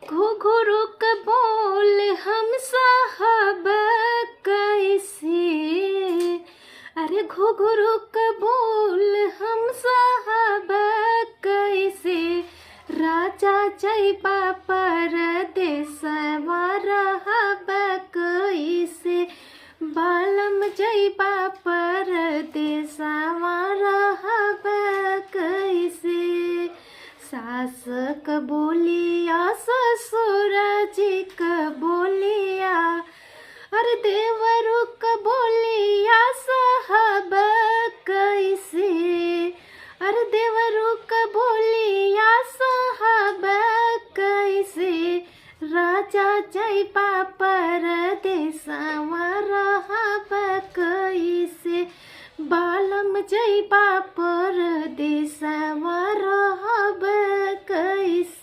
घुघुरुक बोल हम साहब कैसे। अरे घुघुरुक बोल हम साहब कैसे। राजा जइबा परदेसवा रहब कैसे। बालम जइबा परदेसवा रहब कैसे। सास क बोलिया ससुर जी क बोलिया। अरे देवरू क बोलिया साहब कैसे। अरे देवरू क बोलिया साहब कैसे। राजा जइबा परदेसवा रहब कैसे। बालम जइबा परदेसवा रहब कैसे।